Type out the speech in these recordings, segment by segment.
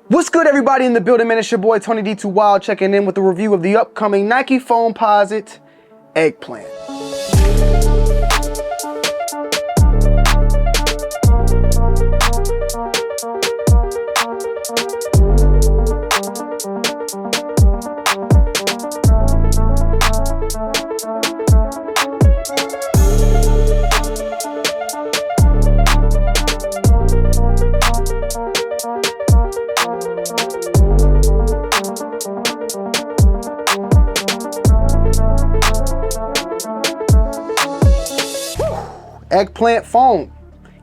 What's good, everybody in the building, man? It's your boy Tonyd2wild checking in with a review of the upcoming Nike Foamposite Eggplant. Eggplant foam.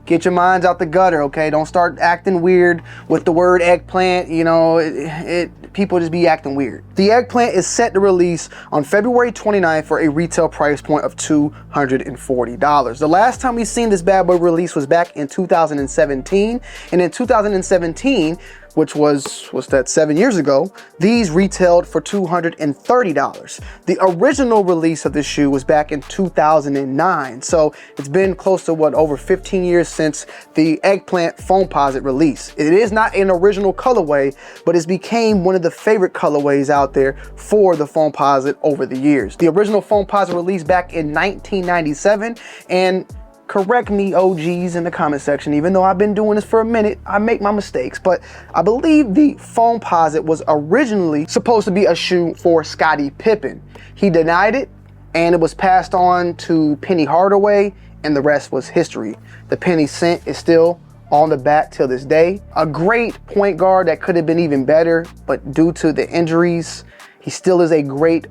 Get your minds out the gutter, okay? Don't start acting weird with the word eggplant. You know, people just be acting weird. The Eggplant is set to release on February 29th for a retail price point of $240. The last time we seen this bad boy release was back in 2017. And in 2017, which was, what's that, 7 years ago, these retailed for $230. The original release of this shoe was back in 2009. So it's been close to, what, over 15 years since the Eggplant Foamposite release. It is not an original colorway, but it's became one of the favorite colorways out there for the Foamposite over the years. The original Foamposite released back in 1997, and correct me, OGs, in the comment section. Even though I've been doing this for a minute, I make my mistakes. But I believe the Foamposite was originally supposed to be a shoe for Scottie Pippen. He denied it, and it was passed on to Penny Hardaway, and the rest was history. The Penny scent is still on the back till this day. A great point guard that could have been even better, but due to the injuries, he still is a great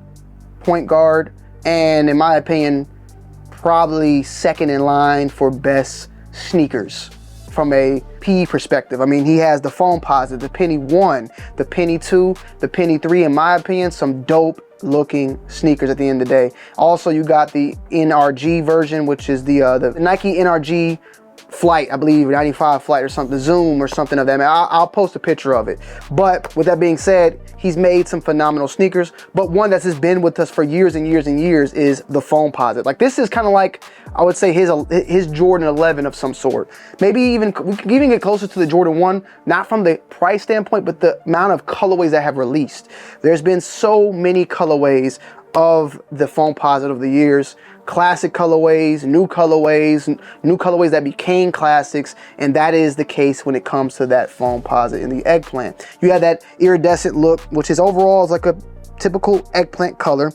point guard, and in my opinion, probably second in line for best sneakers from a PE perspective. I mean, he has the Foamposite, the Penny 1, the Penny 2, the Penny 3, in my opinion, some dope looking sneakers at the end of the day. Also, you got the NRG version, which is the Nike NRG Flight, I believe, 95 Flight or something, Zoom or something of that. I'll post a picture of it. But with that being said, he's made some phenomenal sneakers, but one that's just been with us for years and years and years is the Foamposite. Like, this is kind of like, I would say, his Jordan 11 of some sort. Maybe even, we can even get closer to the Jordan 1, not from the price standpoint, but the amount of colorways that have released. There's been so many colorways of the Foamposite over the years. Classic colorways, new colorways that became classics, and that is the case when it comes to that Foamposite in the Eggplant. You have that iridescent look, which is overall is like a typical Eggplant color,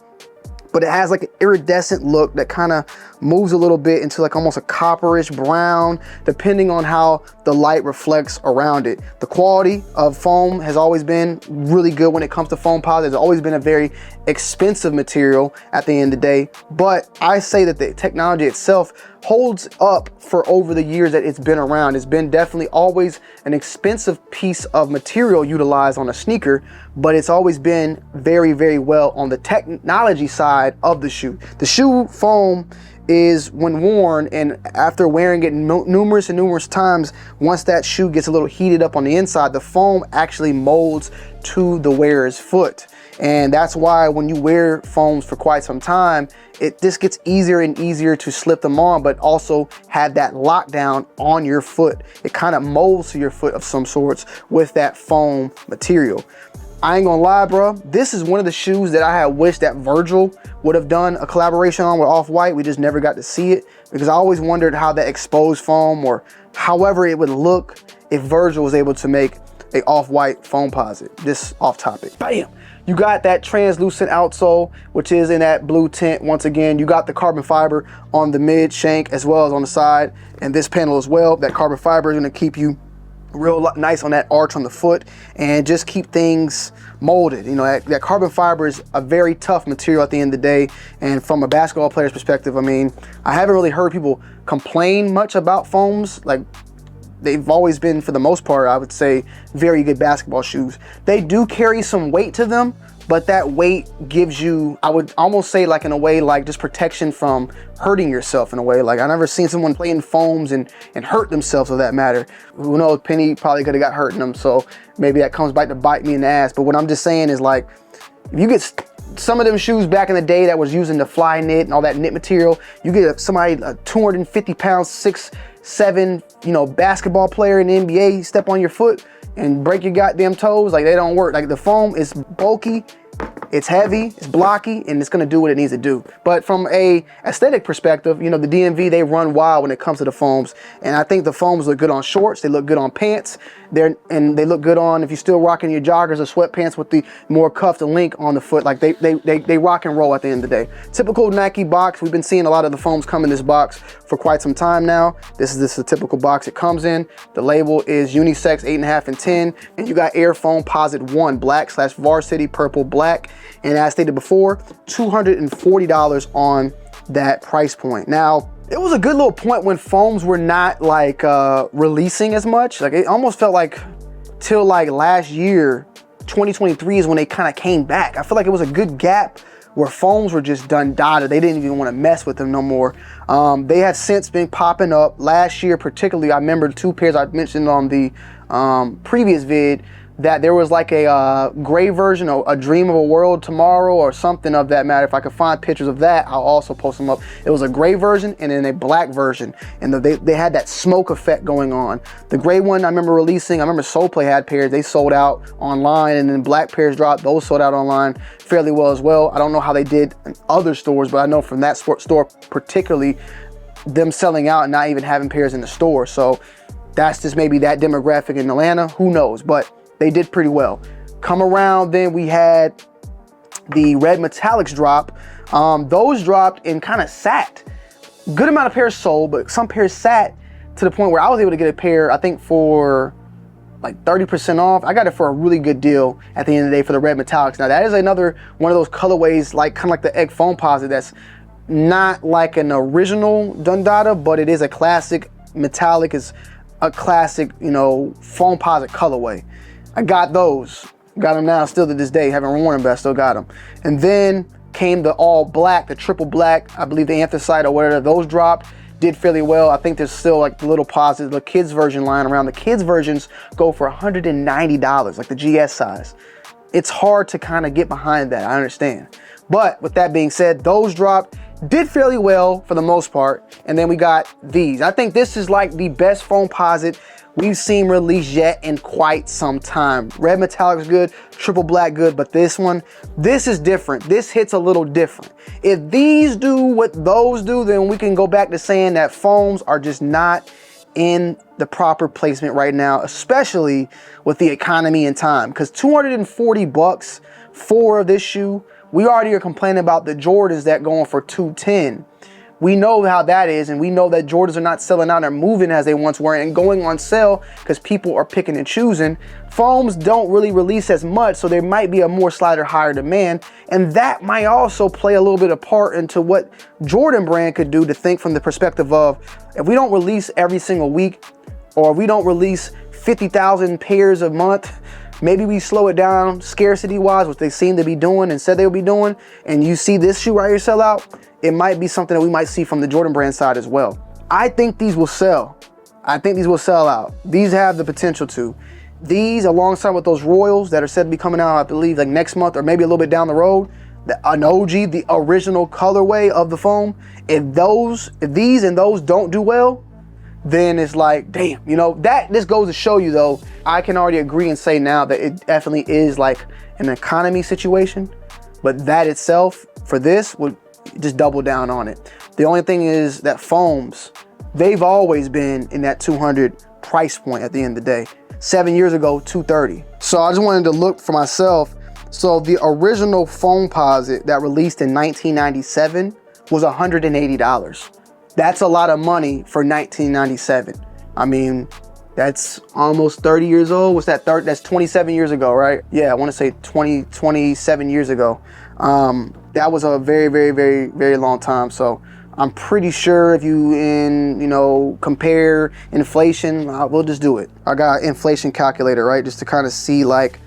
but it has like an iridescent look that kind of moves a little bit into like almost a copperish brown, depending on how the light reflects around it. The quality of foam has always been really good when it comes to Foamposite. It's always been a very expensive material at the end of the day, but I say that the technology itself holds up for over the years that it's been around. It's been definitely always an expensive piece of material utilized on a sneaker, but it's always been very, very well on the technology side of the shoe. The shoe foam is, when worn and after wearing it numerous times, once that shoe gets a little heated up on the inside, the foam actually molds to the wearer's foot. And that's why when you wear foams for quite some time, it just gets easier and easier to slip them on, but also have that lockdown on your foot. It kind of molds to your foot of some sorts with that foam material. I ain't gonna lie, bro. This is one of the shoes that I had wished that Virgil would have done a collaboration on with Off-White. We just never got to see it because I always wondered how that exposed foam, or however it would look if Virgil was able to make a Off-White Foamposite. This off topic. Bam! You got that translucent outsole, which is in that blue tint. Once again, you got the carbon fiber on the mid shank as well as on the side, and this panel as well. That carbon fiber is gonna keep you real nice on that arch on the foot and just keep things molded. You know, that carbon fiber is a very tough material at the end of the day, and from a basketball player's perspective, I mean, I haven't really heard people complain much about foams. Like, they've always been, for the most part, I would say, very good basketball shoes. They do carry some weight to them, but that weight gives you, I would almost say, like, in a way, like just protection from hurting yourself in a way. Like, I never seen someone play in foams and hurt themselves for that matter. Who knows, Penny probably could have got hurt in them, so maybe that comes back to bite me in the ass. But what I'm just saying is, like, if you get some of them shoes back in the day that was using the fly knit and all that knit material, you get somebody, a 250 pounds, 6'7", you know, basketball player in the NBA, step on your foot and break your goddamn toes, like they don't work. Like the foam is bulky, it's heavy, it's blocky, and it's gonna do what it needs to do. But from a aesthetic perspective, you know, the DMV, they run wild when it comes to the foams. And I think the foams look good on shorts, they look good on pants, and they look good on, if you're still rocking your joggers or sweatpants with the more cuff, the link on the foot, like they rock and roll at the end of the day. Typical Nike box, we've been seeing a lot of the foams come in this box for quite some time now. This is a typical box it comes in. The label is unisex 8.5 and 10, and you got Air Foamposite 1 black / varsity purple black. And as stated before, $240 on that price point. Now, it was a good little point when foams were not like releasing as much. Like it almost felt like till like last year, 2023 is when they kind of came back. I feel like it was a good gap where foams were just done dotted. They didn't even want to mess with them no more. They have since been popping up. Last year particularly, I remember 2 pairs I mentioned on the previous vid, that there was like a gray version, or a dream of a world tomorrow or something of that matter. If I could find pictures of that, I'll also post them up. It was a gray version and then a black version, and they had that smoke effect going on. The gray one I remember releasing, I remember Soulplay had pairs, they sold out online, and then black pairs dropped, those sold out online fairly well as well. I don't know how they did in other stores, but I know from that store particularly, them selling out and not even having pairs in the store. So that's just maybe that demographic in Atlanta, who knows, but they did pretty well. Come around, then we had the red metallics drop. Those dropped and kind of sat. Good amount of pairs sold, but some pairs sat to the point where I was able to get a pair, I think for like 30% off. I got it for a really good deal at the end of the day for the red metallics. Now that is another one of those colorways, like kind of like the Egg Foamposite, that's not like an original Dundada, but it is a classic metallic, is a classic, you know, Foamposite colorway. I got those, got them now still to this day, haven't worn them, but I still got them. And then came the all black, the triple black, I believe the anthracite or whatever, those dropped, did fairly well. I think there's still like the little positive, the kids version line around. The kids versions go for $190, like the GS size. It's hard to kind of get behind that, I understand. But with that being said, those dropped, did fairly well for the most part. And then we got these. I think this is like the best Foamposite we've seen released yet in quite some time. Red metallic is good, triple black good, but this one, this is different. This hits a little different. If these do what those do, then we can go back to saying that foams are just not in the proper placement right now, especially with the economy and time. Because $240 for this shoe, we already are complaining about the Jordans that going for $210. We know how that is, and we know that Jordans are not selling out or moving as they once were and going on sale because people are picking and choosing. Foams don't really release as much, so there might be a more slighter higher demand, and that might also play a little bit of part into what Jordan brand could do, to think from the perspective of, if we don't release every single week, or if we don't release 50,000 pairs a month, maybe we slow it down scarcity wise, which they seem to be doing and said they would be doing, and you see this shoe right here sell out, it might be something that we might see from the Jordan brand side as well. I think these will sell. I think these will sell out. These have the potential to. These, alongside with those Royals that are said to be coming out, I believe like next month or maybe a little bit down the road, an OG, the original colorway of the foam, if these and those don't do well, then it's like, damn, you know, this goes to show you though, I can already agree and say now that it definitely is like an economy situation, but that itself for this would just double down on it. The only thing is that foams, they've always been in that 200 price point at the end of the day. 7 years ago, 230. So I just wanted to look for myself. So the original Foamposite that released in 1997 was $180. That's a lot of money for 1997. I mean, that's almost 30 years old. What's that? That's 27 years ago, right? Yeah, I want to say 27 years ago. That was a very, very, very, very long time. So I'm pretty sure if you compare inflation, we'll just do it. I got an inflation calculator, right? Just to kind of see like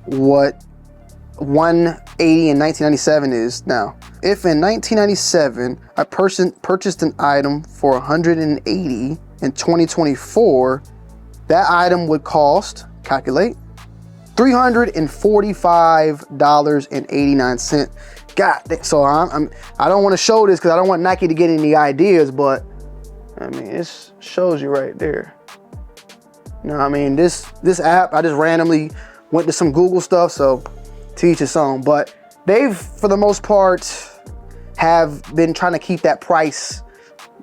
what 180 in 1997 is now. If in 1997 a person purchased an item for 180 in 2024, that item would cost, calculate, $345.89. God, so I don't want to show this because I don't want Nike to get any ideas, but I mean, it shows you right there. You know what I mean? This app, I just randomly went to some Google stuff, so to each his own. But they've, for the most part, have been trying to keep that price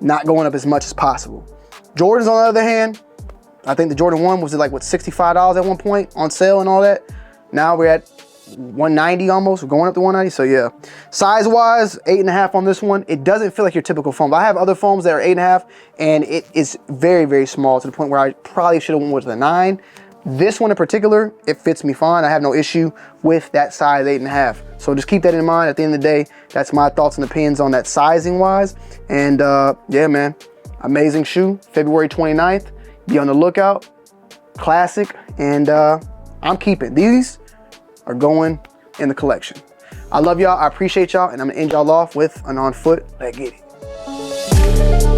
not going up as much as possible. Jordans, on the other hand, I think the Jordan 1 was like, what, $65 at one point on sale and all that. Now we're at 190 almost, we're going up to 190, so yeah. Size-wise, 8.5 on this one. It doesn't feel like your typical foam. I have other foams that are 8.5, and it is very, very small to the point where I probably should have went with a 9. This one in particular, it fits me fine. I have no issue with that size 8.5. So just keep that in mind. At the end of the day, that's my thoughts and opinions on that sizing-wise. And yeah, man, amazing shoe. February 29th. Be on the lookout. Classic, and I'm keeping these. Are going in the collection. I love y'all, I appreciate y'all, and I'm gonna end y'all off with an on foot. Let's get it.